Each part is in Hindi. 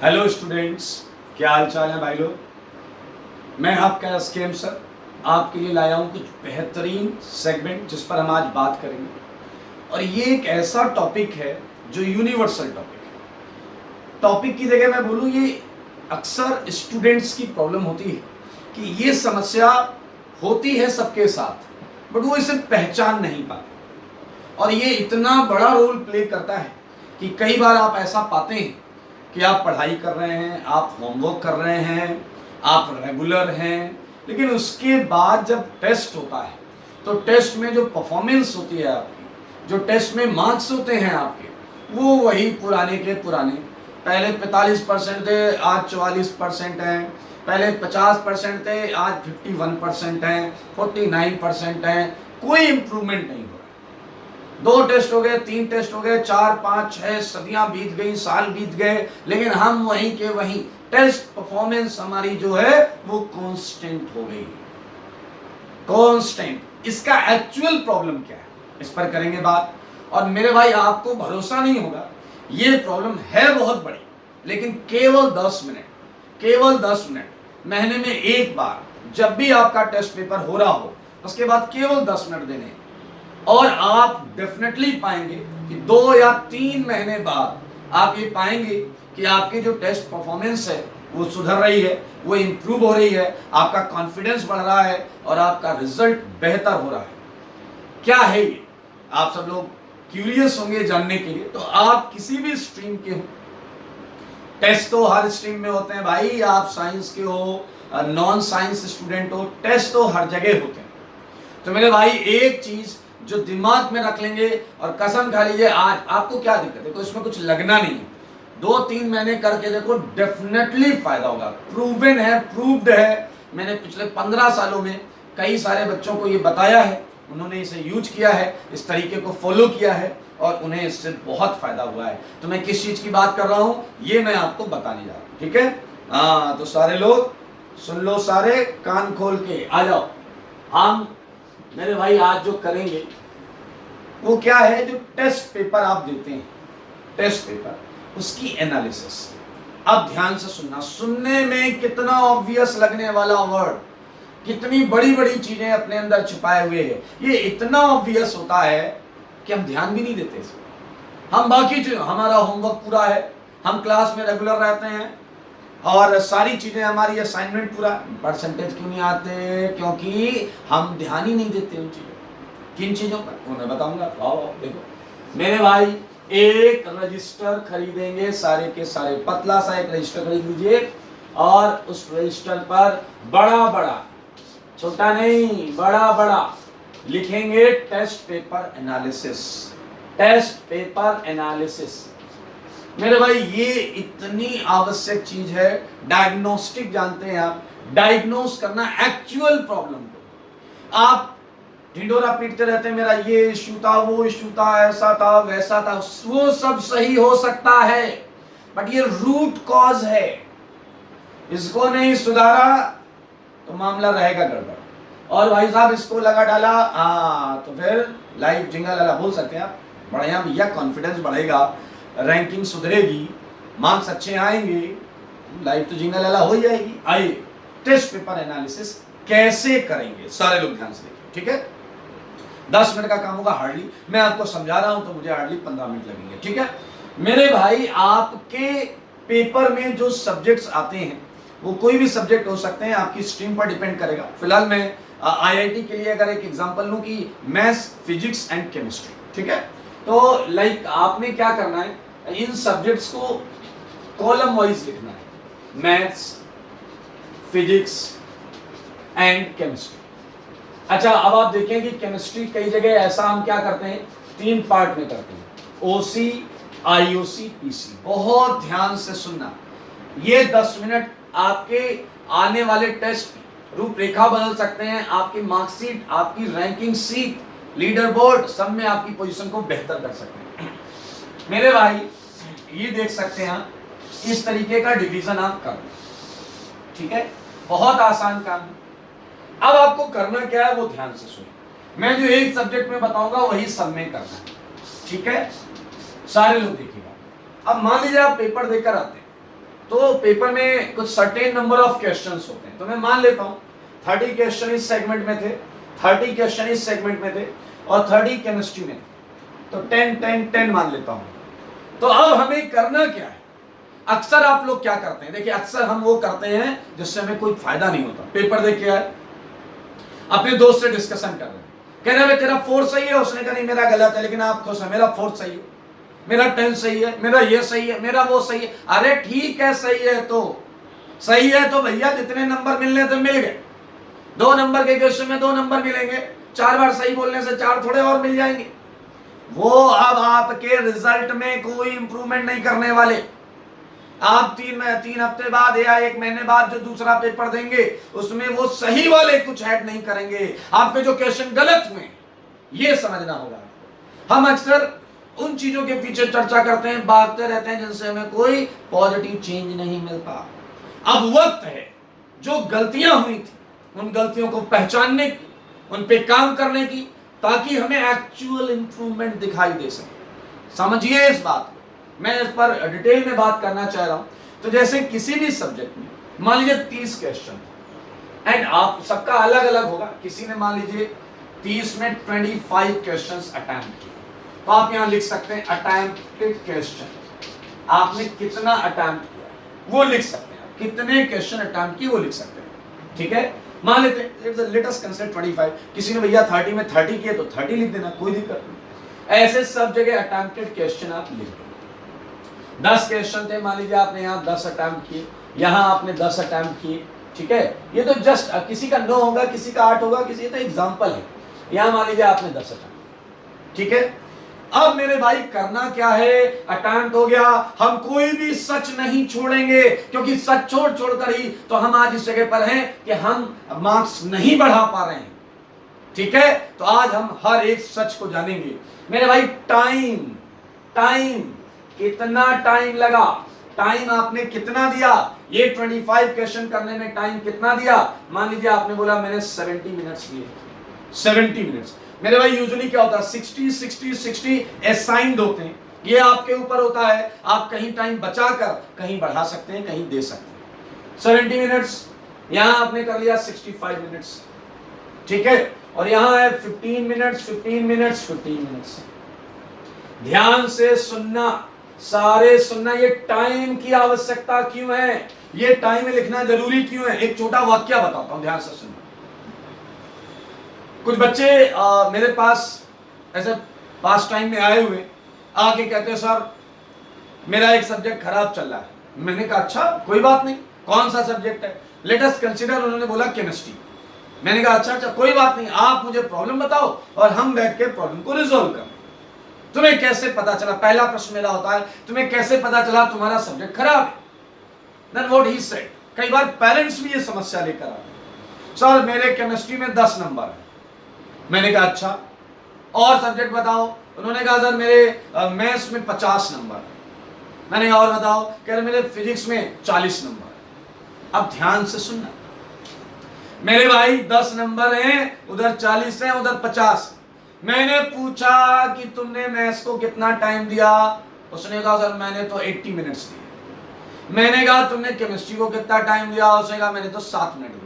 हेलो स्टूडेंट्स, क्या हाल चाल है भाई लोग। मैं आपका एसकेएम सर आपके लिए लाया हूँ कुछ बेहतरीन सेगमेंट जिस पर हम आज बात करेंगे। और ये एक ऐसा टॉपिक है जो यूनिवर्सल टॉपिक है। टॉपिक की जगह मैं बोलूँ, ये अक्सर स्टूडेंट्स की प्रॉब्लम होती है कि ये समस्या होती है सबके साथ, बट वो इसे पहचान नहीं पाते। और ये इतना बड़ा रोल प्ले करता है कि कई बार आप ऐसा पाते हैं कि आप पढ़ाई कर रहे हैं, आप होमवर्क कर रहे हैं, आप रेगुलर हैं, लेकिन उसके बाद जब टेस्ट होता है तो टेस्ट में जो परफॉर्मेंस होती है आपकी, जो टेस्ट में मार्क्स होते हैं आपके, वो वही पुराने के पुराने। पहले 45% थे, आज 44% हैं। पहले 50% थे, आज 51% हैं, 49% हैं। कोई इंप्रूवमेंट नहीं हो रहा। 2 टेस्ट हो गए, 3 टेस्ट हो गए, 4, 5, 6 सदियां बीत गई, साल बीत गए, लेकिन हम वहीं के वहीं। टेस्ट परफॉर्मेंस हमारी जो है वो कांस्टेंट हो गई। कांस्टेंट। इसका एक्चुअल प्रॉब्लम क्या है, इस पर करेंगे बात। और मेरे भाई, आपको भरोसा नहीं होगा, ये प्रॉब्लम है बहुत बड़ी, लेकिन केवल 10 मिनट, केवल 10 मिनट महीने में एक बार, जब भी आपका टेस्ट पेपर हो रहा हो, उसके बाद केवल 10 मिनट देने, और आप डेफिनेटली पाएंगे कि 2 या 3 महीने बाद आप ये पाएंगे कि आपकी जो टेस्ट परफॉर्मेंस है वो सुधर रही है, वो इंप्रूव हो रही है, आपका कॉन्फिडेंस बढ़ रहा है और आपका रिजल्ट बेहतर हो रहा है। क्या है ये, आप सब लोग क्यूरियस होंगे जानने के लिए। तो आप किसी भी स्ट्रीम के हो, टेस्ट तो हर स्ट्रीम में होते हैं भाई, आप साइंस के हो, नॉन साइंस स्टूडेंट हो, टेस्ट तो हर जगह होते हैं। तो मेरे भाई, एक चीज जो दिमाग में रख लेंगे और कसम खा लीजिए, आज आपको क्या दिक्कत है, तो इसमें कुछ लगना नहीं है। 2-3 महीने करके देखो, डेफिनेटली फायदा होगा। प्रूवन है, प्रूव्ड है। मैंने पिछले 15 सालों में कई सारे बच्चों को ये बताया है, उन्होंने इसे यूज किया है, इस तरीके को फॉलो किया है और उन्हें इससे बहुत फायदा हुआ है। तो मैं किस चीज की बात कर रहा हूं, ये मैं आपको बताने जा रहा हूं, ठीक है। तो सारे लोग सुन लो, सारे कान खोल के आ जाओ। हम मेरे भाई आज जो करेंगे वो क्या है, जो टेस्ट पेपर आप देते हैं, टेस्ट पेपर, उसकी एनालिसिस। अब ध्यान से सुनना, सुनने में कितना ऑब्वियस लगने वाला वर्ड, कितनी बड़ी बड़ी चीजें अपने अंदर छुपाए हुए हैं। ये इतना ऑब्वियस होता है कि हम ध्यान भी नहीं देते इसमें। हम बाकी चीज, हमारा होमवर्क पूरा है, हम क्लास में रेगुलर रहते हैं और सारी चीजें हमारी, असाइनमेंट पूरा, परसेंटेज क्यों नहीं आते? क्योंकि हम ध्यान ही नहीं देते उन चीजों। किन चीजों पर, वो मैं बताऊंगा। आओ देखो मेरे भाई, एक रजिस्टर खरीदेंगे, सारे के सारे, पतला सा एक रजिस्टर खरीद लीजिए और उस रजिस्टर पर बड़ा बड़ा, छोटा नहीं, बड़ा बड़ा लिखेंगे test paper analysis, test paper analysis. मेरे भाई, ये इतनी आवश्यक चीज है। डायग्नोस्टिक जानते हैं आप, डायग्नोस करना एक्चुअल प्रॉब्लम को। आप ढिंडोरा पीटते रहते हैं, मेरा ये इश्यू था, वो इश्यू था, ऐसा था, वैसा था, वो सब सही हो सकता है, बट ये रूट कॉज है। इसको नहीं सुधारा तो मामला रहेगा गड़बड़। और भाई साहब, इसको लगा डाला, तो फिर लाइफ जिंगल वाला बोल सकते हैं आप, बढ़िया भैया, कॉन्फिडेंस बढ़ेगा, रैंकिंग सुधरेगी, मार्क्स अच्छे आएंगे, लाइफ तो जिंगल वाला हो जाएगी। आइए, टेस्ट पेपर एनालिसिस कैसे करेंगे, सारे लोग ध्यान से देखिए, ठीक है। 10 मिनट का काम होगा हार्डली, मैं आपको समझा रहा हूं तो मुझे हार्डली 15 मिनट लगेंगे, ठीक है मेरे भाई। आपके पेपर में जो सब्जेक्ट्स आते हैं वो कोई भी सब्जेक्ट हो सकते हैं, आपकी स्ट्रीम पर डिपेंड करेगा। फिलहाल मैं आईआईटी के लिए अगर एक एग्जांपल लूं कि मैथ्स, फिजिक्स एंड केमिस्ट्री, ठीक है। तो लाइक आपने क्या करना है, इन सब्जेक्ट्स को कॉलम वाइज लिखना है, मैथ्स, फिजिक्स एंड केमिस्ट्री। अच्छा, अब आप देखें कि केमिस्ट्री कई जगह ऐसा हम क्या करते हैं, 3 पार्ट में करते हैं, ओसी, आईओसी, पीसी। बहुत ध्यान से सुनना, ये 10 मिनट आपके आने वाले टेस्ट की रूपरेखा बदल सकते हैं, आपकी मार्कशीट, आपकी रैंकिंग सीट, लीडर बोर्ड, सब में आपकी पोजीशन को बेहतर कर सकते हैं। मेरे भाई, ये देख सकते हैं आप, इस तरीके का डिवीजन आप कर, ठीक है, बहुत आसान काम है। अब आपको करना क्या है वो ध्यान से सुनिए। मैं जो एक सब्जेक्ट में बताऊंगा वही सब में करना है, ठीक है। सारे लोग देखिएगा। अब मान लीजिए आप पेपर देकर आते हैं, तो पेपर में कुछ सर्टेन नंबर ऑफ क्वेश्चंस होते हैं, तो मैं मान लेता हूँ 30 क्वेश्चन इस सेगमेंट में थे, 30 क्वेश्चन इस सेगमेंट में थे और 30 केमिस्ट्री में, तो 10 10 10 मान लेता हूँ। तो अब हमें करना क्या है? अक्सर आप लोग क्या करते हैं, देखिए अक्सर हम वो करते हैं जिससे हमें कोई फायदा नहीं होता। पेपर देख के आए, अपने दोस्त से डिस्कशन कर रहे हैं, कह रहे हैं तेरा 4 सही है, उसने कहा नहीं मेरा गलत है, लेकिन आप खुश हैं, मेरा 4 सही है, मेरा 10 सही है, मेरा ये सही है, मेरा वो सही है। अरे ठीक है, सही है तो भैया जितने नंबर मिलने थे मिल गए। 2 नंबर के क्वेश्चन में 2 नंबर मिलेंगे, 4 बार सही बोलने से 4 थोड़े और मिल जाएंगे। वो अब आपके रिजल्ट में कोई इंप्रूवमेंट नहीं करने वाले। आप 3 हफ्ते बाद या 1 महीने बाद जो दूसरा पेपर देंगे उसमें वो सही वाले कुछ ऐड नहीं करेंगे, आपके जो क्वेश्चन गलत हुए ये समझना होगा। हम अक्सर उन चीजों के पीछे चर्चा करते हैं, भागते रहते हैं जिनसे हमें कोई पॉजिटिव चेंज नहीं मिलता। अब वक्त है जो गलतियां हुई थी उन गलतियों को पहचानने की, उन पे काम करने की, ताकि हमें एक्चुअल इंप्रूवमेंट दिखाई दे सके। समझिए इस बात को, मैं इस पर डिटेल में बात करना चाह रहा हूं। तो जैसे किसी भी सब्जेक्ट में मान लीजिए 30 क्वेश्चन एंड आप सबका अलग अलग होगा। किसी ने मान लीजिए 30 में 25 क्वेश्चंस अटेम्प्ट किए, तो आप यहां लिख सकते हैं अटेम्प्टेड क्वेश्चन। आपने कितना अटेम्प्ट किया वो लिख सकते हैं, कितने क्वेश्चन अटेम्प्ट किए वो लिख सकते हैं। ठीक है, मान लेते हैं लेट अस कंसीडर 25। किसी ने भैया 30 में 30 किए तो 30 लिख देना, कोई दिक्कत नहीं। ऐसे सब जगह अटेम्प्टेड क्वेश्चन आप लिख दो। 10 क्वेश्चन थे, मान लीजिए आपने यहाँ 10 अटेम्प्ट किए, यहाँ आपने 10 अटेम्प्ट किए। ठीक है, ये तो जस्ट किसी का 9 होगा, किसी का 8 होगा, किसी तो एग्जाम्पल है। यहाँ मान लीजिए आपने 10 अटेम्प्ट। ठीक है, अब मेरे भाई करना क्या है? अटेम्प्ट हो गया, हम कोई भी सच नहीं छोड़ेंगे, क्योंकि सच छोड़कर ही तो हम आज इस जगह पर हैं कि हम मार्क्स नहीं बढ़ा पा रहे हैं। ठीक है, तो आज हम हर एक सच को जानेंगे। मेरे भाई टाइम कितना टाइम लगा, टाइम आपने कितना दिया, ये 25 क्वेश्चन करने में टाइम कितना दिया? मान लीजिए आपने बोला मैंने 70 मिनट्स लिए, 70 मिनट्स। मेरे भाई यूजुअली क्या होता है, 60 असाइन्ड होते हैं, ये आपके ऊपर होता है। आप कहीं टाइम बचाकर कहीं बढ़ा सकते हैं, कहीं दे सकते हैं। 70 मिनट्स, यहां आपने कर लिया 65 मिनट्स। ठीक है, और यहां है 15 मिनट्स। ध्यान से सुनना, सारे सुनना। ये टाइम की आवश्यकता क्यों है, ये टाइम में लिखना जरूरी क्यों है? एक छोटा वाक्य बताता हूं, ध्यान से सुनना। कुछ बच्चे मेरे पास ऐसे पास टाइम में आए हुए, आके कहते हैं सर मेरा एक सब्जेक्ट खराब चल रहा है। मैंने कहा अच्छा कोई बात नहीं, कौन सा सब्जेक्ट है? लेट अस कंसीडर, उन्होंने बोला केमिस्ट्री। मैंने कहा अच्छा कोई बात नहीं, आप मुझे प्रॉब्लम बताओ और हम बैठ के प्रॉब्लम को रिजोल्व करें। तुम्हें कैसे पता चला? पहला प्रश्न मेरा होता है, तुम्हें कैसे पता चला तुम्हारा सब्जेक्ट खराब है? देन व्हाट ही सेड, कई बार पेरेंट्स भी ये समस्या लेकर आते, सर मेरे केमिस्ट्री में 10 नंबर है। मैंने कहा अच्छा, और सब्जेक्ट बताओ? उन्होंने कहा सर मेरे मैथ्स में 50 नंबर है। मैंने कहा और बताओ? कह रहे मेरे फिजिक्स में 40 नंबर है। अब ध्यान से सुनना मेरे भाई, 10 नंबर हैं, उधर 40 हैं, उधर 50। मैंने पूछा कि तुमने मैथ्स को कितना टाइम दिया? उसने कहा सर मैंने तो 80 मिनट्स दिए। मैंने कहा तुमने केमिस्ट्री को कितना टाइम दिया? उसने कहा मैंने तो 7 मिनट दिए।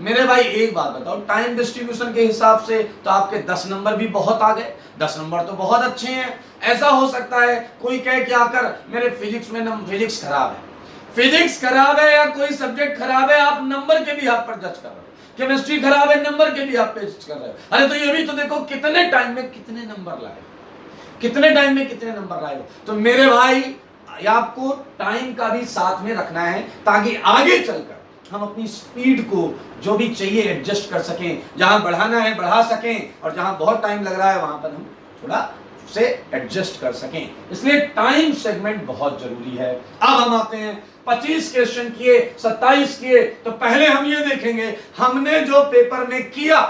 मेरे भाई एक बात बताओ, टाइम डिस्ट्रीब्यूशन के हिसाब से तो आपके 10 नंबर भी बहुत आ गए, 10 नंबर तो बहुत अच्छे हैं। ऐसा हो सकता है कोई कहे कि आकर मेरे फिजिक्स में फिजिक्स खराब है, फिजिक्स खराब है या कोई सब्जेक्ट खराब है, आप नंबर के भी आप पर जज कर रहे हो। केमिस्ट्री खराब है, नंबर के भी आप पे जज कर रहे हो। अरे तो ये भी तो देखो कितने टाइम में कितने नंबर लाए, कितने टाइम में कितने नंबर लाए हो। तो मेरे भाई आपको टाइम का भी साथ में रखना है, ताकि आगे चलकर हम अपनी स्पीड को जो भी चाहिए एडजस्ट कर सकें, जहां बढ़ाना है बढ़ा सकें, और जहां बहुत टाइम लग रहा है वहां पर हम थोड़ा से एडजस्ट कर सकें। इसलिए टाइम सेगमेंट बहुत जरूरी है। अब हम आते हैं 25 क्वेश्चन किए, 27 किए, तो पहले हम ये देखेंगे हमने जो पेपर में किया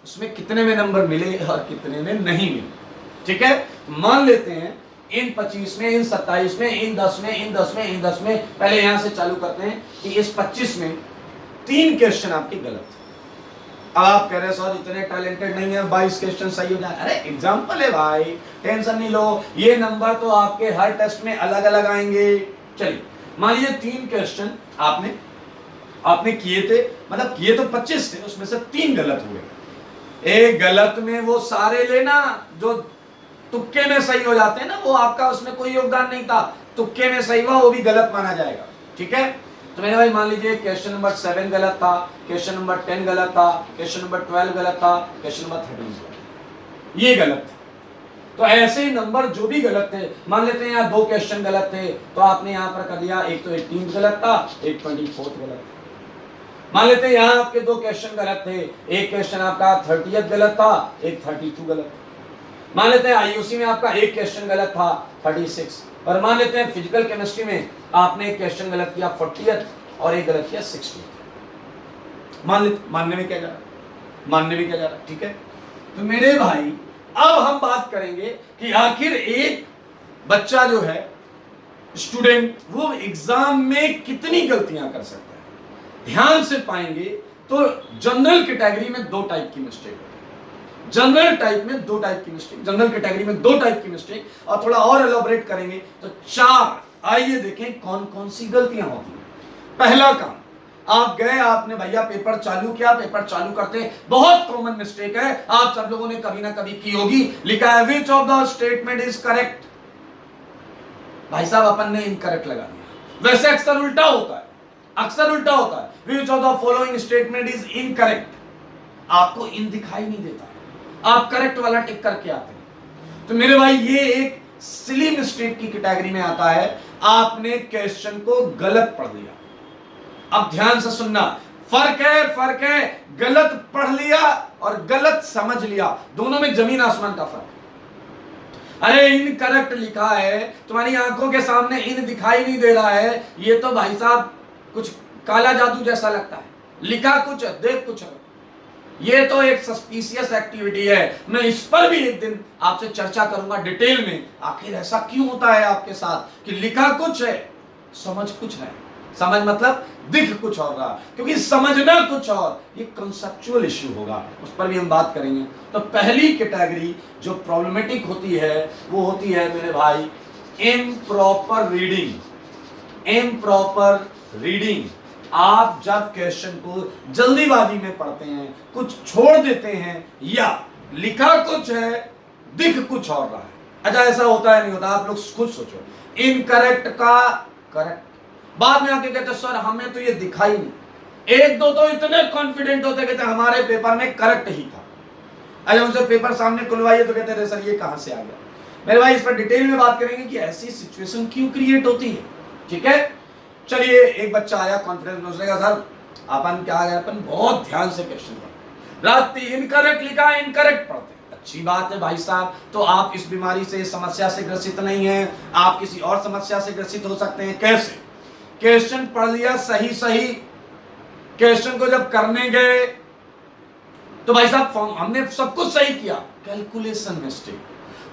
उसमें कितने में नंबर मिले और कितने में नहीं मिले। ठीक है, मान लेते हैं इन 25 में, इन 27 में, इन 10 में, इन 10 में, इन 10 में, पहले यहां से चालू करते हैं कि इस 25 में 3 क्वेश्चन आपके गलत। अब आप कह रहे हैं सर इतने टैलेंटेड नहीं है, 22 क्वेश्चन सही हो जाए। अरे एग्जाम्पल है भाई, टेंशन नहीं लो, ये नंबर तो आपके हर टेस्ट में अलग अलग आएंगे। चलिए मान लीजिए 3 क्वेश्चन आपने किए थे, मतलब किए तो 25 थे, उसमें से 3 गलत हुए। एक गलत में वो सारे लेना जो तुक्के में सही हो जाते हैं ना, वो आपका उसमें कोई योगदान नहीं था, तुक्के में सही हुआ वो भी गलत माना जाएगा। ठीक है, तो मेरे भाई मान लीजिए क्वेश्चन नंबर 7 गलत था, क्वेश्चन नंबर 10 गलत था, क्वेश्चन नंबर 12 गलत था, क्वेश्चन नंबर 13 गलत, ये गलत था। तो ऐसे ही नंबर जो भी गलत थे, मान लेते हैं यहाँ 2 क्वेश्चन गलत थे, तो आपने यहाँ पर कर दिया, एक तो 18 गलत था, एक 24 गलत था। मान लेते हैं यहाँ आपके 2 क्वेश्चन गलत थे, एक क्वेश्चन आपका 30 गलत था, एक 32 गलत था। मान लेते हैं आईयूसी में आपका एक क्वेश्चन गलत था 36, और मान लेते हैं फिजिकल केमिस्ट्री में आपने एक क्वेश्चन गलत किया 40 और एक गलत किया 60। मानने में क्या जा रहा है, ठीक है। तो मेरे भाई अब हम बात करेंगे कि आखिर एक बच्चा जो है, स्टूडेंट, वो एग्जाम में कितनी गलतियां कर सकता है। ध्यान से पाएंगे तो जनरल कैटेगरी में 2 टाइप की मिस्टेक होती है, जनरल कैटेगरी में 2 टाइप की मिस्टेक, और थोड़ा और एलोबरेट करेंगे तो 4। आइए देखें कौन कौन सी गलतियां होती हैं। पहला काम, आप गए, आपने भैया पेपर चालू किया, पेपर चालू करते बहुत कॉमन मिस्टेक है, आप सब लोगों ने कभी ना कभी की होगी, लिखा है which of the statement is correct. भाई साहब अपन ने इनकरेक्ट लगा दिया। वैसे अक्सर उल्टा होता है, which of the following statement is incorrect. आपको इन दिखाई नहीं देता, आप करेक्ट वाला टिक करके आते हैं। तो मेरे भाई ये एक सिली मिस्टेक की कैटेगरी में आता है, आपने क्वेश्चन को गलत पढ़ दिया। अब ध्यान से सुनना, फर्क है गलत पढ़ लिया और गलत समझ लिया, दोनों में जमीन आसमान का फर्क। अरे इनकरेक्ट लिखा है, तुम्हारी आंखों के सामने इन दिखाई नहीं दे रहा है, ये तो भाई साहब कुछ काला जादू जैसा लगता है, लिखा कुछ है देख कुछ है। ये तो एक सस्पिशियस एक्टिविटी है, मैं इस पर भी एक दिन आपसे चर्चा करूंगा डिटेल में, आखिर ऐसा क्यों होता है आपके साथ कि लिखा कुछ है समझ कुछ है। समझ मतलब दिख कुछ और रहा, क्योंकि समझना कुछ और, ये कंसेप्चुअल इश्यू होगा, उस पर भी हम बात करेंगे। तो पहली कैटेगरी जो प्रॉब्लमेटिक होती है वो होती है मेरे भाई इम्प्रॉपर रीडिंग। आप जब क्वेश्चन को जल्दीबाजी में पढ़ते हैं, कुछ छोड़ देते हैं, या लिखा कुछ है दिख कुछ और रहा है। अच्छा ऐसा होता है नहीं होता, आप लोग खुद सोचो, इनकरेक्ट का करेक्ट, बाद में आके कहते सर हमें तो ये दिखाई नहीं। एक दो तो इतने कॉन्फिडेंट होते, कहते हमारे पेपर में करेक्ट ही था। अरे उनसे पेपर सामने खुलवाइए तो कहते सर ये कहां से आ गया। मेरे भाई इस पर डिटेल में बात करेंगे कि ऐसी सिचुएशन क्यों क्रिएट होती है। ठीक है, चलिए एक बच्चा आया कॉन्फिडेंस में, उसने कहा सर अपन क्या गया, अपन बहुत ध्यान से क्वेश्चन पढ़ते, रात इनकरेक्ट लिखा, इनकरेक्ट पढ़ते। अच्छी बात है भाई साहब, तो आप इस बीमारी से, इस समस्या से ग्रसित नहीं हैं, आप किसी और समस्या से ग्रसित हो सकते हैं। कैसे? क्वेश्चन पढ़ लिया सही, क्वेश्चन को जब करने गए तो भाई साहब हमने सब कुछ सही किया, कैलकुलेशन मिस्टेक,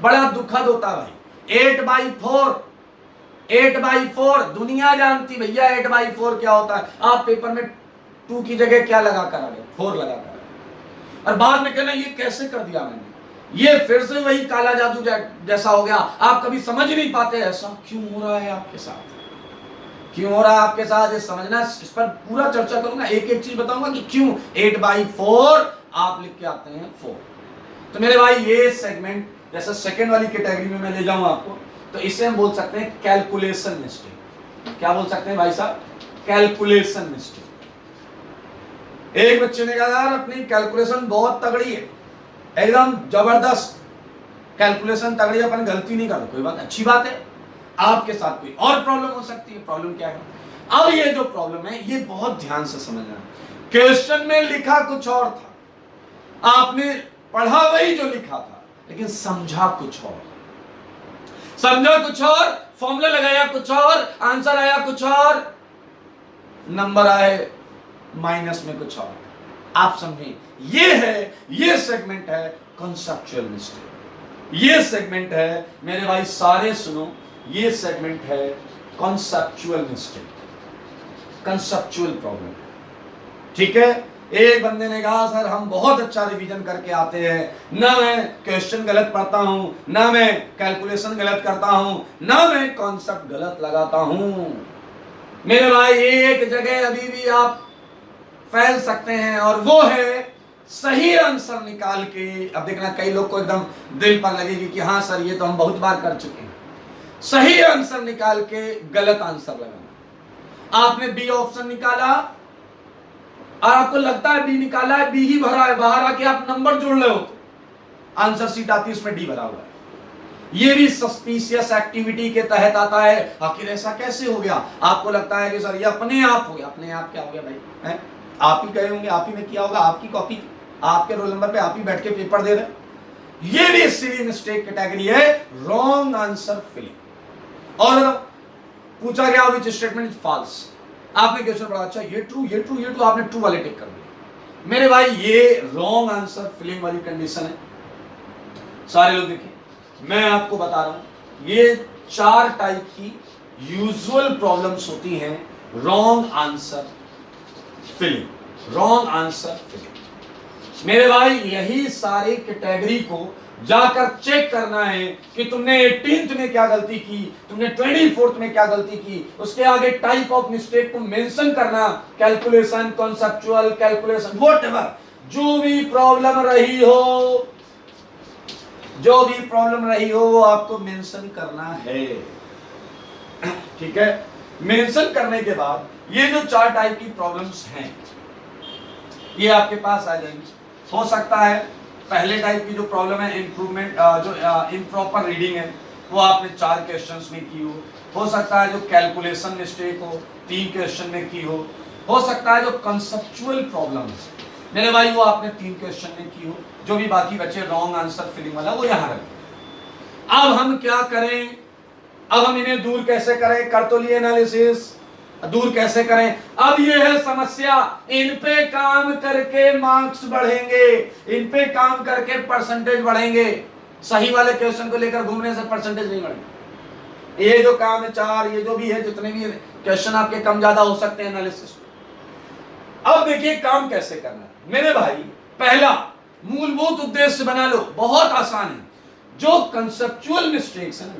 बड़ा दुखद होता भाई। 8/4 दुनिया जानती भैया 8/4 क्या होता है। आप पेपर में 2 की जगह क्या लगा कर आ गए, 4 लगा कर आ गए, और बाद में कहना ये कैसे कर दिया मैंने, ये फिर से वही काला जादू जैसा हो गया। आप कभी समझ नहीं पाते ऐसा क्यों हो रहा है आपके साथ, क्यों हो रहा है आपके साथ, ये समझना, इस पर पूरा चर्चा करूंगा, एक एक चीज बताऊंगा कि क्यों 8/4 आप लिख के आते हैं 4। तो मेरे भाई ये सेगमेंट जैसे सेकंड वाली कैटेगरी में मैं ले जाऊं आपको, तो इसे हम बोल सकते हैं कैलकुलेशन मिस्टेक। क्या बोल सकते हैं भाई साहब? Calculation mistake. एक बच्चे ने कहा यार अपनी कैलकुलेशन बहुत तगड़ी है, एकदम जबरदस्त कैलकुलेशन तगड़ी, अपन गलती नहीं कर रहे, कोई बात, अच्छी बात है। आपके साथ कोई और प्रॉब्लम हो सकती है, प्रॉब्लम क्या है? अब ये जो प्रॉब्लम है ये बहुत ध्यान से समझना है। क्वेश्चन में लिखा कुछ और था, आपने पढ़ा वही जो लिखा था, लेकिन समझा कुछ और, फॉर्मूला लगाया कुछ और, आंसर आया कुछ और, नंबर आए माइनस में कुछ और। आप समझें, ये सेगमेंट है कंसेप्चुअल मिस्टेक। ये सेगमेंट है मेरे भाई सारे सुनो, ये सेगमेंट है कंसेप्चुअल मिस्टेक, कंसेप्चुअल प्रॉब्लम। ठीक है, एक बंदे ने कहा सर हम बहुत अच्छा रिवीजन करके आते हैं, ना मैं क्वेश्चन गलत पढ़ता हूं, ना मैं कैलकुलेशन गलत करता हूं, ना मैं कॉन्सेप्ट गलत लगाता हूं। मेरे भाई एक जगह अभी भी आप फैल सकते हैं और वो है सही आंसर निकाल के। अब देखना कई लोग को एकदम दिल पर लगेगी कि हाँ सर ये तो हम बहुत बार कर चुके हैं। सही आंसर निकाल के गलत आंसर लगाना। आपने बी ऑप्शन निकाला और आपको लगता है बी निकाला है, बी ही भरा है, बाहर आके आप नंबर जोड़ रहे हो, आंसर शीट आती है उसमें डी भरा हुआ है। ये भी सस्पिशियस एक्टिविटी के तहत आता है। आखिर ऐसा कैसे हो गया? आपको लगता है कि सर ये अपने आप हो गया। अपने आप क्या हो गया भाई? है आप ही गए होंगे, आप ही ने किया होगा, आपकी कॉपी, आपके रोल नंबर पे आप ही बैठ के पेपर दे रहे। ये भी सिली मिस्टेक कैटेगरी है, रॉन्ग आंसर फिलिंग। और पूछा गया विच स्टेटमेंट इज फॉल्स, आपने क्वेश्चन पढ़ा, अच्छा ये ट्रू ये ट्रू ये ट्रू, आपने ट्रू वाले टिक कर दिए। मेरे भाई ये रॉन्ग आंसर फिलिंग वाली कंडीशन है। सारे लोग देखिए, मैं आपको बता रहा हूं ये 4 टाइप की यूजुअल प्रॉब्लम्स होती हैं wrong answer filling. Wrong answer filling मेरे भाई यही सारी कैटेगरी को जाकर चेक करना है कि तुमने 18th में क्या गलती की, तुमने 24th में क्या गलती की। उसके आगे टाइप ऑफ मिस्टेक को मेंशन करना, कैलकुलेशन, कॉन्सेप्चुअल कैलकुलेशन, व्हाटएवर, जो भी प्रॉब्लम रही हो, जो भी प्रॉब्लम रही हो वो आपको मेंशन करना है। ठीक है, मेंशन करने के बाद ये जो 4 टाइप की प्रॉब्लम्स हैं ये आपके पास आ जाएंगी। हो सकता है पहले टाइप की जो प्रॉब्लम है इंप्रूवमेंट, जो इम्प्रॉपर रीडिंग है वो आपने 4 क्वेश्चंस में की हो सकता है जो कैलकुलेशन मिस्टेक हो 3 क्वेश्चन में की हो सकता है जो कंसेप्चुअल प्रॉब्लम है मेरे भाई वो आपने 3 क्वेश्चन में की हो, जो भी बाकी बचे रॉन्ग आंसर फिलिंग वाला वो यहां रखें। अब हम क्या करें? अब हम इन्हें दूर कैसे करें? कर तो लिए एनालिसिस, दूर कैसे करें? अब ये है समस्या, इन पे काम करके मार्क्स बढ़ेंगे, इन पे काम करके परसेंटेज बढ़ेंगे। सही वाले क्वेश्चन को लेकर घूमने से परसेंटेज नहीं बढ़ेगा। ये जो काम है 4, ये जो भी है, जितने भी क्वेश्चन आपके कम ज्यादा हो सकते हैं एनालिसिस। अब देखिए काम कैसे करना है मेरे भाई। पहला मूलभूत उद्देश्य बना लो, बहुत आसान है। जो कंसेप्चुअल मिस्टेक्स है ना,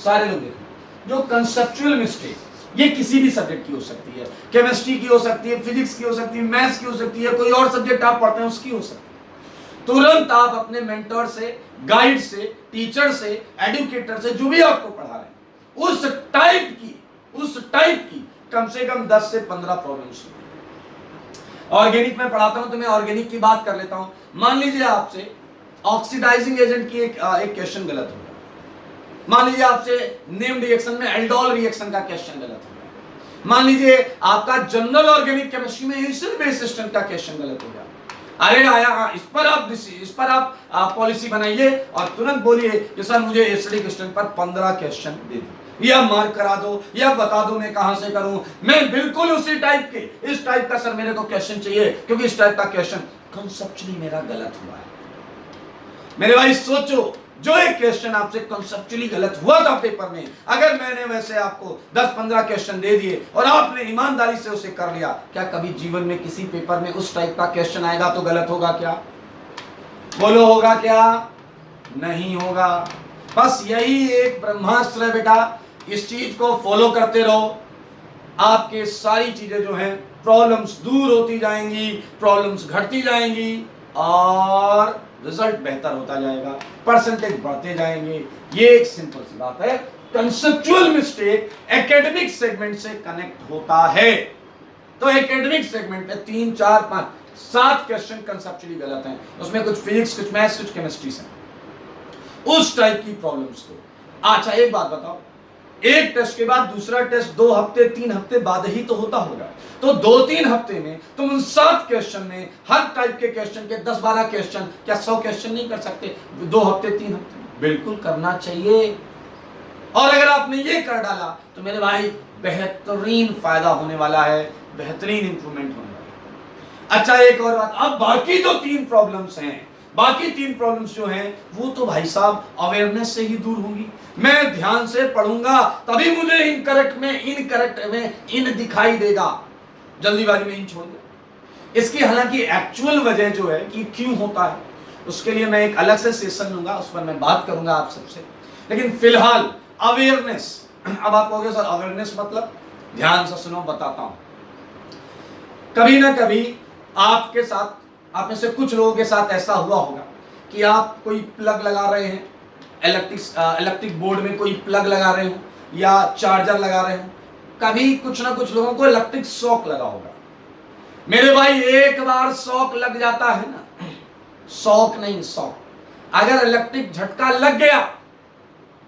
सारे लोग देखो, जो कंसेप्चुअल मिस्टेक ये किसी भी सब्जेक्ट की हो सकती है, केमिस्ट्री की हो सकती है, फिजिक्स की हो सकती है, मैथ्स की हो सकती है, कोई और सब्जेक्ट आप पढ़ते हैं उसकी हो सकती है। तुरंत आप अपने मेंटर से, गाइड से, टीचर से, एडुकेटर से, जो भी आपको पढ़ा रहे हैं उस टाइप की कम से कम 10 से 15 प्रॉब्लम्स। ऑर्गेनिक में पढ़ाता हूं तो मैं ऑर्गेनिक की बात कर लेता हूं। मान लीजिए आपसे ऑक्सीडाइजिंग एजेंट की एक क्वेश्चन गलत हो गया। मान लीजिए आपसे नेम रिएक्शन में एल्डोल रिएक्शन का क्वेश्चन गलत हो गया। मान लीजिए आपका जनरल ऑर्गेनिक केमिस्ट्री में एसिड बेस सिस्टम का क्वेश्चन गलत हो गया। अरे आया, इस पर आप पॉलिसी बनाइए और तुरंत बोलिए कि सर मुझे एसिडिक सिस्टम पर 15 क्वेश्चन दे दो, या मार्क करा दो, या बता दो मैं कहां से करूं। मैं बिल्कुल उसी टाइप के, इस टाइप का सर मेरे को क्वेश्चन चाहिए, क्योंकि इस टाइप का क्वेश्चन कंसेप्चुअली मेरा गलत हुआ है। मेरे भाई सोचो, जो एक क्वेश्चन आपसे कंसेप्चुअली गलत हुआ था पेपर में, अगर मैंने वैसे आपको 10-15 क्वेश्चन दे दिए और आपने ईमानदारी से उसे कर लिया, क्या कभी जीवन में किसी पेपर में उस टाइप का क्वेश्चन आएगा तो गलत होगा क्या? बोलो होगा क्या? नहीं होगा। बस यही एक ब्रह्मास्त्र है बेटा, इस चीज को फॉलो करते रहो, आपके सारी चीजें जो हैं प्रॉब्लम्स दूर होती जाएंगी, प्रॉब्लम्स घटती जाएंगी और रिजल्ट बेहतर होता जाएगा, परसेंटेज बढ़ते जाएंगे। ये एक सिंपल सी बात है। कंसेप्चुअल मिस्टेक एकेडमिक सेगमेंट से कनेक्ट होता है, तो एकेडमिक सेगमेंट में 3, 4, 5, 7 क्वेश्चन कंसेप्चुअली गलत हैं, उसमें कुछ फिजिक्स, कुछ मैथ्स, कुछ केमिस्ट्री से, उस टाइप की प्रॉब्लम्स को। अच्छा एक बात बताओ, एक टेस्ट के बाद दूसरा टेस्ट 2 हफ्ते 3 हफ्ते बाद ही तो होता होगा, तो 2-3 हफ्ते में तुम उन 7 क्वेश्चन में हर टाइप के क्वेश्चन के 10-12 क्वेश्चन, क्या 100 क्वेश्चन नहीं कर सकते 2 हफ्ते 3 हफ्ते? बिल्कुल करना चाहिए। और अगर आपने ये कर डाला तो मेरे भाई बेहतरीन फायदा होने वाला है, बेहतरीन इंप्रूवमेंट होने वाला है। अच्छा एक और बात, अब बाकी जो 3 प्रॉब्लम्स हैं, बाकी 3 प्रॉब्लम्स जो हैं वो तो भाई साहब अवेयरनेस से ही दूर होंगी। मैं ध्यान से पढ़ूंगा तभी मुझे इनकरेक्ट में इन दिखाई देगा, जल्दीबाजी में इन छोड़ दे। इसकी हालांकि एक्चुअल वजह जो है कि क्यों होता है उसके लिए मैं एक अलग से सेशन लूंगा, उस पर मैं बात करूंगा आप सबसे। लेकिन फिलहाल अवेयरनेस, अब आप कहोगे सर अवेयरनेस मतलब ध्यान से सुनो, बताता हूं। कभी ना कभी आपके साथ, आप में से कुछ लोगों के साथ ऐसा हुआ होगा कि आप कोई प्लग लगा रहे हैं, इलेक्ट्रिक बोर्ड में कोई प्लग लगा रहे हो या चार्जर लगा रहे हो, कभी कुछ ना कुछ लोगों को इलेक्ट्रिक शॉक लगा होगा। मेरे भाई एक बार शॉक लग जाता है ना, शॉक नहीं शॉक, अगर इलेक्ट्रिक झटका लग गया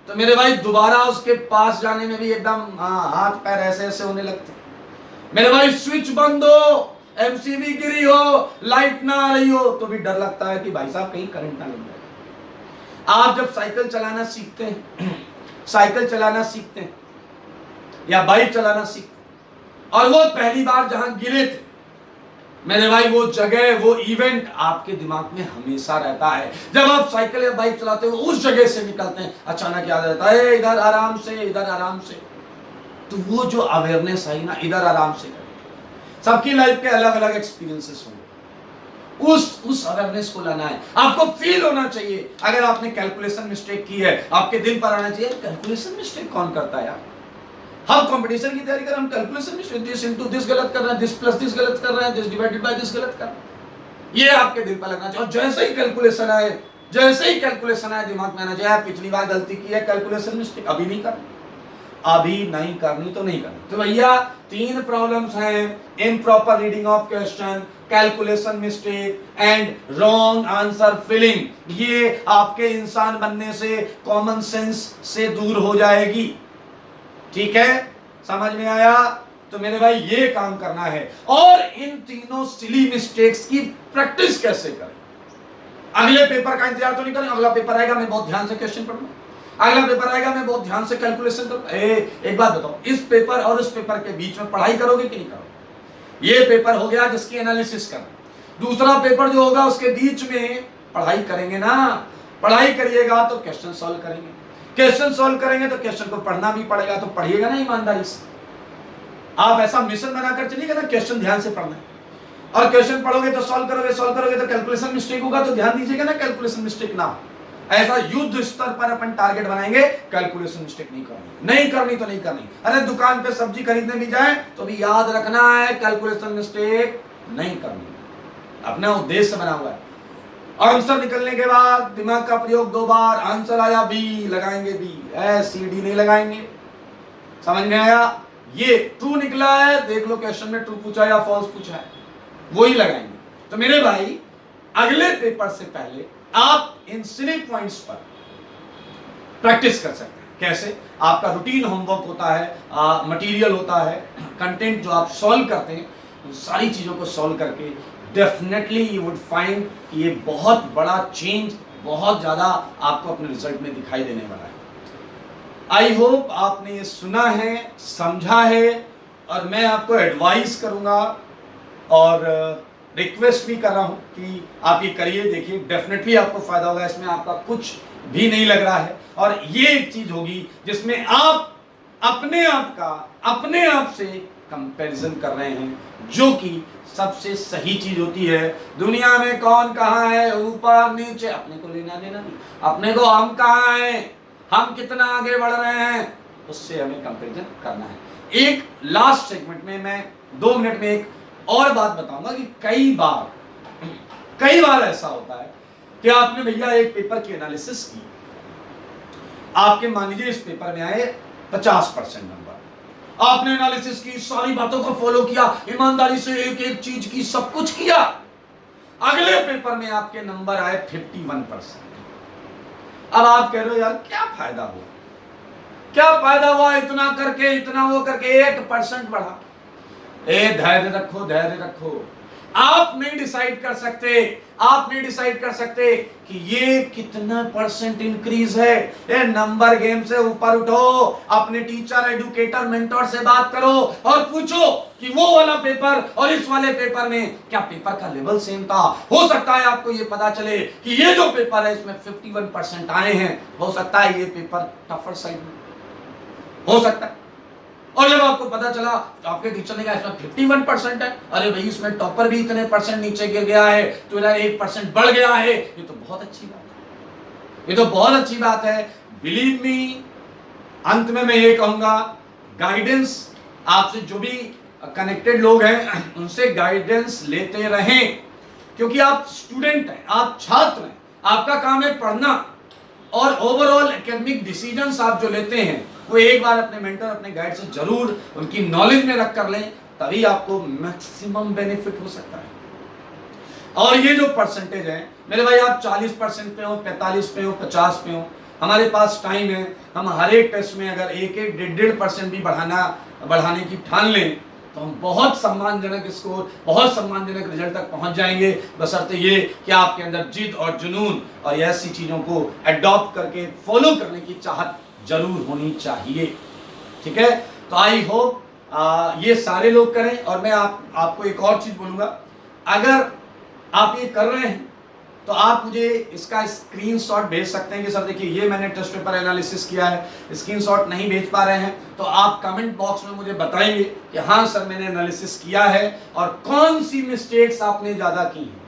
तो मेरे भाई दोबारा उसके पास जाने में भी एकदम हाथ पैर ऐसे ऐसे होने लगते। मेरे भाई स्विच बंद हो, एमसीबी गिरी हो, लाइट ना आ रही हो तो भी डर लगता है कि भाई साहब कहीं करंट ना लग जाए। आप जब साइकिल चलाना सीखते हैं, साइकिल चलाना सीखते हैं या बाइक चलाना सीखते हैं, और वो पहली बार जहां गिरे थे, मेरे भाई वो जगह, वो इवेंट आपके दिमाग में हमेशा रहता है। जब आप साइकिल या बाइक चलाते हो, उस जगह से निकलते हैं, अचानक याद रहता है इधर आराम से, इधर आराम से। तो वो जो अवेयरनेस आई ना, इधर आराम से करें। सबकी लाइफ के अलग अलग एक्सपीरियंसेस होंगे, उस अवेयरनेस को लाना है। आपको फील होना चाहिए। अगर आपने कैलकुलेशन मिस्टेक की है, आपके दिल पर आना चाहिए कैलकुलेशन मिस्टेक कौन करता है यार। हम कंपटीशन की तैयारी कर रहे हैं, हम calculation mistake, this into this गलत कर रहे हैं, दिस प्लस दिस गलत कर रहे हैं, दिस डिवाइडेड बाय दिस गलत कर रहे हैं। ये आपके दिल पर लगना चाहिए। और जैसे ही कैलकुलेशन आए, जैसे ही कैलकुलेशन आए, दिमाग में आना चाहिए पिछली बार गलती की है, कैलकुलेशन मिस्टेक अभी नहीं करनी, अभी नहीं करनी तो नहीं करनी। तो भैया 3 प्रॉब्लम्स हैं, improper reading of question, calculation mistake and wrong answer filling. ये आपके इंसान बनने से, कॉमन सेंस से दूर हो जाएगी। ठीक है, समझ में आया? तो मेरे भाई ये काम करना है। और इन तीनों सिली मिस्टेक्स की प्रैक्टिस कैसे करें? अगले पेपर का इंतजार तो नहीं करें, अगला पेपर आएगा मैं बहुत ध्यान से क्वेश्चन पढ़ूंगा, अगला पेपर आएगा मैं बहुत ध्यान से कैलकुलेशन करूंगा। एक बात बताओ, इस पेपर और उस पेपर के बीच में पढ़ाई करोगे कि नहीं करोगे? ये पेपर हो गया जिसकी एनालिसिस करना, दूसरा पेपर जो होगा उसके बीच में पढ़ाई करेंगे ना। पढ़ाई करिएगा तो क्वेश्चन सॉल्व करेंगे, क्वेश्चन सॉल्व करेंगे तो क्वेश्चन को पढ़ना भी पड़ेगा, तो पढ़िएगा ना ईमानदारी से। आप ऐसा मिशन बनाकर चलिएगा ना, क्वेश्चन ध्यान से पढ़ना है, और क्वेश्चन पढ़ोगे तो सॉल्व करोगे तो कैलकुलेशन मिस्टेक होगा, तो ध्यान दीजिएगा ना कैलकुलेशन मिस्टेक ना। ऐसा युद्ध स्तर पर अपन टारगेट बनाएंगे, कैलकुलेशन मिस्टेक नहीं करनी, नहीं करनी तो नहीं करनी। अरे दुकान पे सब्जी खरीदने भी जाए तो भी याद रखना है कैलकुलेशन मिस्टेक नहीं करनी, अपना उद्देश्य बना हुआ है। आंसर निकलने के बाद दिमाग का प्रयोग 2 बार, आंसर आया बी, लगाएंगे बी, सी डी नहीं लगाएंगे। समझ में आया? ये ट्रू निकला है, देख लो क्वेश्चन में ट्रू पूछा या फॉल्स पूछा है, वो ही लगाएंगे। तो मेरे भाई अगले पेपर से पहले आप इन सिली पॉइंट्स पर प्रैक्टिस कर सकते हैं। कैसे? आपका रूटीन होमवर्क होता है, मटेरियल होता है, कंटेंट जो आप सॉल्व करते हैं, उन सारी चीजों को सॉल्व करके डेफिनेटली यू वुड फाइंड कि ये बहुत बड़ा चेंज, बहुत ज्यादा आपको अपने रिजल्ट में दिखाई देने वाला है। आई होप आपने ये सुना है, समझा है, और मैं आपको एडवाइस करूंगा और रिक्वेस्ट भी कर रहा हूं कि आप ये करिए, देखिए डेफिनेटली आपको फायदा होगा। इसमें आपका कुछ भी नहीं लग रहा है, और ये एक चीज होगी जिसमें आप अपने आप से कंपैरिजन कर रहे हैं, जो कि सबसे सही चीज होती है। दुनिया में कौन कहां है, ऊपर नीचे, अपने को लेना देना नहीं, अपने को हम कहां हैं, हम कितना आगे बढ़ रहे हैं, उससे हमें कंपैरिजन करना है। एक लास्ट सेगमेंट में मैं 2 मिनट में एक और बात बताऊंगा कि कई बार ऐसा होता है कि आपने भैया एक पेपर की एनालिसिस की, आपके मान लीजिए इस पेपर में आए 50% नंबर, आपने एनालिसिस की, सारी बातों को फॉलो किया, ईमानदारी से एक एक चीज की, सब कुछ किया, अगले पेपर में आपके नंबर आए 51%। अब आप कह रहे हो यार क्या फायदा हुआ, क्या फायदा हुआ, इतना करके, इतना वो करके 1% बढ़ा। धैर्य रखो, धैर्य रखो। आप नहीं डिसाइड कर सकते कि ये कितना % इंक्रीज है। ये नंबर गेम से ऊपर उठो, अपने टीचर, एडुकेटर, मेंटोर से बात करो और पूछो कि वो वाला पेपर और इस वाले पेपर में क्या पेपर का लेवल सेम था। हो सकता है आपको ये पता चले कि ये जो पेपर है इसमें 51% आए हैं, हो सकता है ये पेपर टफर साइड में हो सकता है। और जब आपको पता चला तो आपके टीचर ने कहा इसमें 51% है, अरे भाई इसमें टॉपर भी इतने % नीचे गिर गया है, तो 1% बढ़ गया है, ये तो बहुत अच्छी बात है, ये तो बहुत अच्छी बात है। बिलीव मी, अंत में मैं ये कहूंगा, गाइडेंस आपसे जो भी कनेक्टेड लोग हैं उनसे गाइडेंस लेते रहें, क्योंकि आप स्टूडेंट हैं, आप छात्र हैं, आपका काम है पढ़ना। और ओवरऑल एकेडमिक डिसीजंस आप जो लेते हैं वो एक बार अपने मेंटर, अपने गाइड से जरूर उनकी नॉलेज में रख कर लें, तभी आपको मैक्सिमम बेनिफिट हो सकता है। और ये जो परसेंटेज है मेरे भाई, आप 40% पे हो, 45 पे हो, 50 पे हो, हमारे पास टाइम है। हम हर एक टेस्ट में अगर 1-1.5% भी बढ़ाने की ठान लें तो हम बहुत सम्मानजनक स्कोर, बहुत सम्मानजनक रिजल्ट तक पहुंच जाएंगे, बशर्ते ये कि आपके अंदर जिद और जुनून और ऐसी चीजों को अडॉप्ट करके फॉलो करने की चाहत जरूर होनी चाहिए। ठीक है, तो आई होप ये सारे लोग करें। और मैं आपको एक और चीज बोलूंगा, अगर आप ये कर रहे हैं तो आप मुझे इसका स्क्रीनशॉट भेज सकते हैं कि सर देखिए ये मैंने टेस्ट पेपर एनालिसिस किया है। स्क्रीनशॉट नहीं भेज पा रहे हैं तो आप कमेंट बॉक्स में मुझे बताएंगे कि हाँ सर मैंने एनालिसिस किया है, और कौन सी मिस्टेक्स आपने ज्यादा की हैं।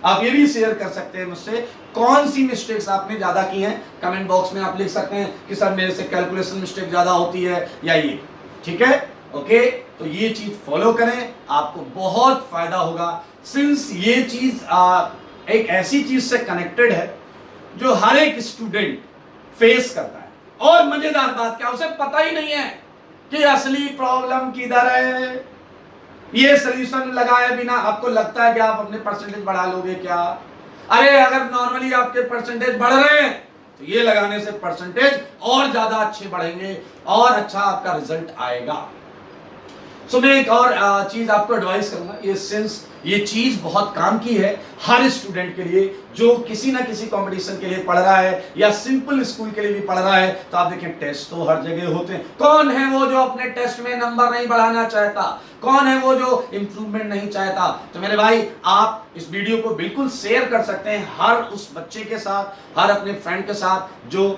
आप ये भी शेयर कर सकते हैं मुझसे, कौन सी मिस्टेक्स आपने ज्यादा की हैं। कमेंट बॉक्स में आप लिख सकते हैं कि सर मेरे से कैलकुलेशन मिस्टेक ज्यादा होती है या ये। ठीक है, ओके, तो ये चीज फॉलो करें, आपको बहुत फायदा होगा। सिंस ये चीज एक ऐसी चीज से कनेक्टेड है जो हर एक स्टूडेंट फेस करता है, और मजेदार बात क्या, उसे पता ही नहीं है कि असली प्रॉब्लम किधर है। ये सॉल्यूशन लगाए बिना आपको लगता है कि आप अपने परसेंटेज बढ़ा लोगे क्या? अरे अगर नॉर्मली आपके परसेंटेज बढ़ रहे हैं तो ये लगाने से परसेंटेज और ज्यादा अच्छे बढ़ेंगे और अच्छा आपका रिजल्ट आएगा। सो मैं एक और चीज आपको एडवाइस करूंगा, ये सिंस ये चीज बहुत काम की है हर स्टूडेंट के लिए जो किसी ना किसी कंपटीशन के लिए पढ़ रहा है या सिंपल स्कूल के लिए भी पढ़ रहा है। तो आप देखें टेस्ट तो हर जगह होते हैं, कौन है वो जो अपने टेस्ट में नंबर नहीं बढ़ाना चाहता, कौन है वो जो इंप्रूवमेंट नहीं चाहता। तो मेरे भाई आप इस वीडियो को बिल्कुल शेयर कर सकते हैं हर उस बच्चे के साथ, हर अपने फ्रेंड के साथ जो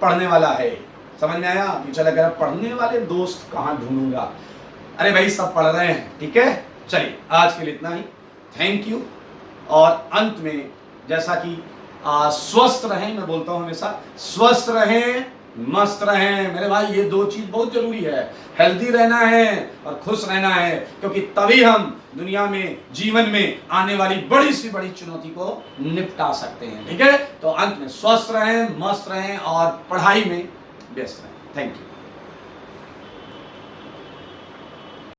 पढ़ने वाला है। समझ में आया? पीछे लग रहा पढ़ने वाले दोस्त कहाँ ढूंढूंगा, अरे भाई सब पढ़ रहे हैं। ठीक है, चलिए आज के लिए इतना ही, थैंक यू। और अंत में जैसा कि स्वस्थ रहें, मैं बोलता हूं हमेशा स्वस्थ रहें, मस्त रहें। मेरे भाई ये दो चीज बहुत जरूरी है, हेल्दी रहना है और खुश रहना है, क्योंकि तभी हम दुनिया में, जीवन में आने वाली बड़ी सी बड़ी चुनौती को निपटा सकते हैं। ठीक है, तो अंत में स्वस्थ रहें, मस्त रहें और पढ़ाई में व्यस्त रहें। Thank you.